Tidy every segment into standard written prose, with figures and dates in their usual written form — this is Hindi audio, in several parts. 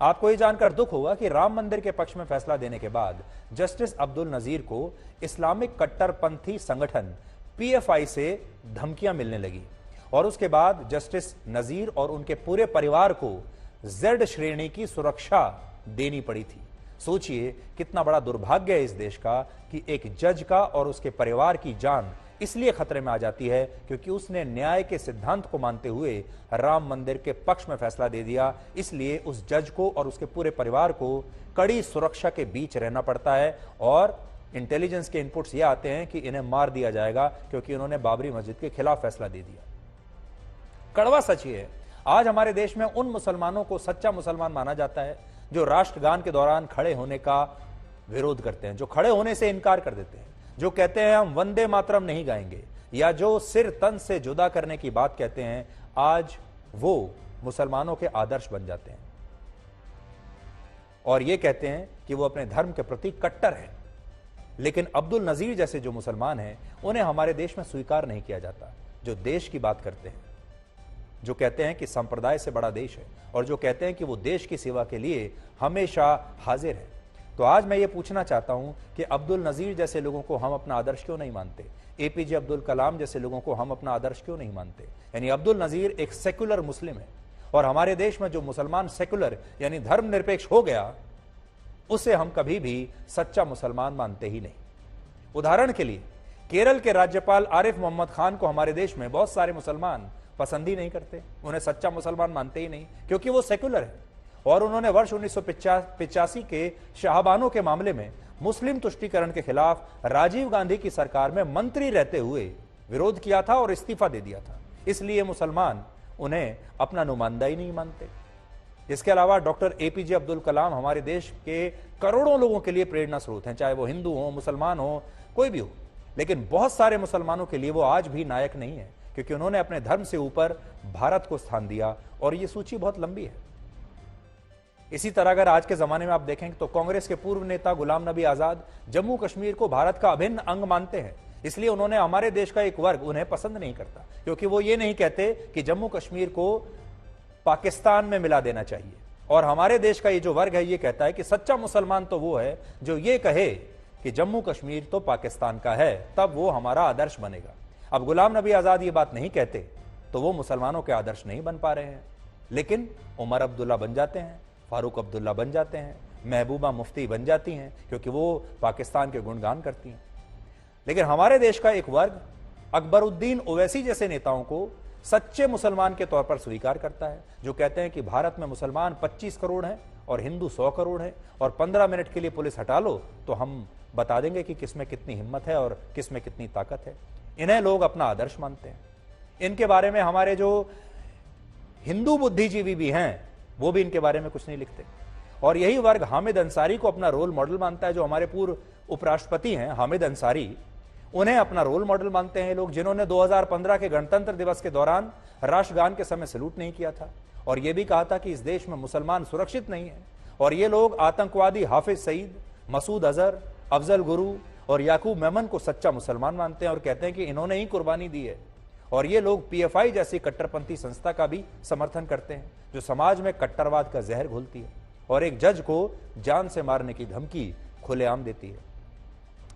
आपको यह जानकर दुख होगा कि राम मंदिर के पक्ष में फैसला देने के बाद जस्टिस अब्दुल नजीर को इस्लामिक कट्टरपंथी संगठन पीएफआई से धमकियां मिलने लगी और उसके बाद जस्टिस नजीर और उनके पूरे परिवार को जेड श्रेणी की सुरक्षा देनी पड़ी थी। सोचिए कितना बड़ा दुर्भाग्य है इस देश का कि एक जज का और उसके परिवार की जान इसलिए खतरे में आ जाती है क्योंकि उसने न्याय के सिद्धांत को मानते हुए राम मंदिर के पक्ष में फैसला दे दिया। इसलिए उस जज को और उसके पूरे परिवार को कड़ी सुरक्षा के बीच रहना पड़ता है और इंटेलिजेंस के इनपुट्स ये आते हैं कि इन्हें मार दिया जाएगा क्योंकि उन्होंने बाबरी मस्जिद के खिलाफ फैसला दे दिया। कड़वा सच ये है, आज हमारे देश में उन मुसलमानों को सच्चा मुसलमान माना जाता है जो राष्ट्रगान के दौरान खड़े होने का विरोध करते हैं, जो खड़े होने से इनकार कर देते हैं, जो कहते हैं हम वंदे मातरम नहीं गाएंगे, या जो सिर तन से जुदा करने की बात कहते हैं, आज वो मुसलमानों के आदर्श बन जाते हैं और ये कहते हैं कि वो अपने धर्म के प्रति कट्टर हैं। लेकिन अब्दुल नजीर जैसे जो मुसलमान हैं उन्हें हमारे देश में स्वीकार नहीं किया जाता, जो देश की बात करते हैं, जो कहते हैं कि संप्रदाय से बड़ा देश है और जो कहते हैं कि वो देश की सेवा के लिए हमेशा हाजिर है। तो आज मैं ये पूछना चाहता हूं कि अब्दुल नजीर जैसे लोगों को हम अपना आदर्श क्यों नहीं मानते, एपीजे अब्दुल कलाम जैसे लोगों को हम अपना आदर्श क्यों नहीं मानते। यानी अब्दुल नजीर एक सेकुलर मुस्लिम है और हमारे देश में जो मुसलमान सेकुलर यानी धर्मनिरपेक्ष हो गया उसे हम कभी भी सच्चा मुसलमान मानते ही नहीं। उदाहरण के लिए केरल के राज्यपाल आरिफ मोहम्मद खान को हमारे देश में बहुत सारे मुसलमान पसंद ही नहीं करते, उन्हें सच्चा मुसलमान मानते ही नहीं क्योंकि वो सेकुलर है और उन्होंने वर्ष 1985 के शाहबानों के मामले में मुस्लिम तुष्टीकरण के खिलाफ राजीव गांधी की सरकार में मंत्री रहते हुए विरोध किया था और इस्तीफा दे दिया था। इसलिए मुसलमान उन्हें अपना नुमाइंदा ही नहीं मानते। इसके अलावा डॉक्टर एपीजे अब्दुल कलाम हमारे देश के करोड़ों लोगों के लिए प्रेरणा स्रोत हैं, चाहे वो हिंदू हो, मुसलमान हो, कोई भी हो। लेकिन बहुत सारे मुसलमानों के लिए वो आज भी नायक नहीं है क्योंकि उन्होंने अपने धर्म से ऊपर भारत को स्थान दिया और ये सूची बहुत लंबी है। इसी तरह अगर आज के जमाने में आप देखेंगे तो कांग्रेस के पूर्व नेता गुलाम नबी आजाद जम्मू कश्मीर को भारत का अभिन्न अंग मानते हैं। इसलिए उन्होंने हमारे देश का एक वर्ग उन्हें पसंद नहीं करता क्योंकि वो ये नहीं कहते कि जम्मू कश्मीर को पाकिस्तान में मिला देना चाहिए। और हमारे देश का ये जो वर्ग है ये कहता है कि सच्चा मुसलमान तो वो है जो ये कहे कि जम्मू कश्मीर तो पाकिस्तान का है, तब वो हमारा आदर्श बनेगा। अब गुलाम नबी आजाद ये बात नहीं कहते तो वो मुसलमानों के आदर्श नहीं बन पा रहे हैं, लेकिन उमर अब्दुल्ला बन जाते हैं, फारूक अब्दुल्ला बन जाते हैं, महबूबा मुफ्ती बन जाती हैं क्योंकि वो पाकिस्तान के गुणगान करती हैं। लेकिन हमारे देश का एक वर्ग अकबरुद्दीन ओवैसी जैसे नेताओं को सच्चे मुसलमान के तौर पर स्वीकार करता है, जो कहते हैं कि भारत में मुसलमान 25 करोड़ हैं और हिंदू 100 करोड़ हैं और 15 मिनट के लिए पुलिस हटा लो तो हम बता देंगे कि किसमें कितनी हिम्मत है और किसमें कितनी ताकत है। इन्हें लोग अपना आदर्श मानते हैं। इनके बारे में हमारे जो हिंदू बुद्धिजीवी भी हैं वो भी इनके बारे में कुछ नहीं लिखते। और यही वर्ग हामिद अंसारी को अपना रोल मॉडल मानता है, जो हमारे पूर्व उपराष्ट्रपति हैं हामिद अंसारी, उन्हें अपना रोल मॉडल मानते हैं लोग, जिन्होंने 2015 के गणतंत्र दिवस के दौरान राष्ट्रगान के समय सैल्यूट नहीं किया था और यह भी कहा था कि इस देश में मुसलमान सुरक्षित नहीं है। और ये लोग आतंकवादी हाफिज सईद, मसूद अजहर, अफजल गुरु और याकूब मेमन को सच्चा मुसलमान मानते हैं और कहते हैं कि इन्होंने ही कुर्बानी दी है। और ये लोग पीएफआई जैसी कट्टरपंथी संस्था का भी समर्थन करते हैं जो समाज में कट्टरवाद का जहर घोलती है और एक जज को जान से मारने की धमकी खुलेआम देती है।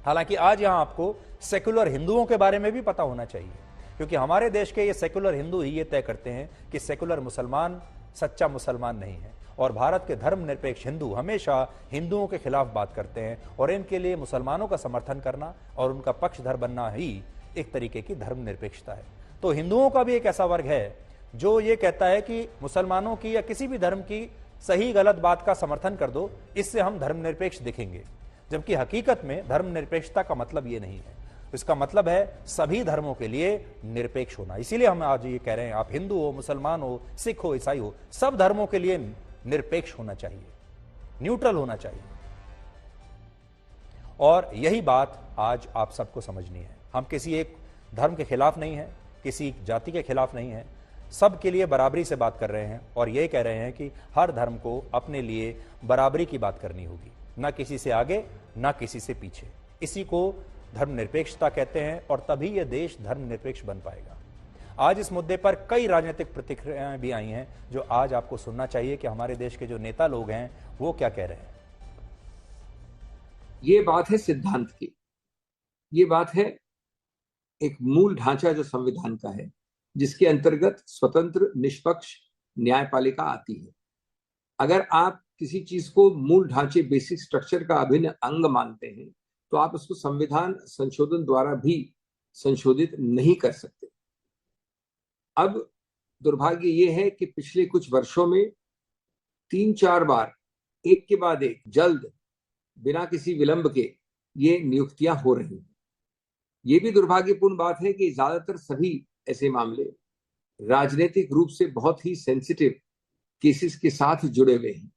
हालांकि आज यहां आपको सेकुलर हिंदुओं के बारे में भी पता होना चाहिए क्योंकि हमारे देश के ये सेकुलर हिंदू ही ये तय करते हैं कि सेकुलर मुसलमान सच्चा मुसलमान नहीं है और भारत के धर्मनिरपेक्ष हिंदू हमेशा हिंदुओं के खिलाफ बात करते हैं और इनके लिए मुसलमानों का समर्थन करना और उनका पक्षधर बनना ही एक तरीके की धर्मनिरपेक्षता है। तो हिंदुओं का भी एक ऐसा वर्ग है जो ये कहता है कि मुसलमानों की या किसी भी धर्म की सही गलत बात का समर्थन कर दो, इससे हम धर्मनिरपेक्ष दिखेंगे, जबकि हकीकत में धर्मनिरपेक्षता का मतलब ये नहीं है। इसका मतलब है सभी धर्मों के लिए निरपेक्ष होना। इसीलिए हम आज ये कह रहे हैं आप हिंदू हो, मुसलमान हो, सिख हो, ईसाई हो, सब धर्मों के लिए निरपेक्ष होना चाहिए, न्यूट्रल होना चाहिए। और यही बात आज आप सबको समझनी है। हम किसी एक धर्म के खिलाफ नहीं हैं, किसी जाति के खिलाफ नहीं हैं, सब के लिए बराबरी से बात कर रहे हैं और ये कह रहे हैं कि हर धर्म को अपने लिए बराबरी की बात करनी होगी, ना किसी से आगे ना किसी से पीछे। इसी को धर्मनिरपेक्षता कहते हैं और तभी यह देश धर्मनिरपेक्ष बन पाएगा। आज इस मुद्दे पर कई राजनीतिक प्रतिक्रियाएं भी आई हैं जो आज आपको सुनना चाहिए कि हमारे देश के जो नेता लोग हैं वो क्या कह रहे हैं। ये बात है सिद्धांत की, ये बात है एक मूल ढांचा जो संविधान का है, जिसके अंतर्गत स्वतंत्र निष्पक्ष न्यायपालिका आती है। अगर आप किसी चीज को मूल ढांचे बेसिक स्ट्रक्चर का अभिन्न अंग मानते हैं तो आप उसको संविधान संशोधन द्वारा भी संशोधित नहीं कर सकते। अब दुर्भाग्य ये है कि पिछले कुछ वर्षों में 3-4 बार एक के बाद एक जल्द बिना किसी विलंब के ये नियुक्तियां हो रही हैं। ये भी दुर्भाग्यपूर्ण बात है कि ज्यादातर सभी ऐसे मामले राजनीतिक रूप से बहुत ही सेंसिटिव केसेस के साथ जुड़े हुए हैं।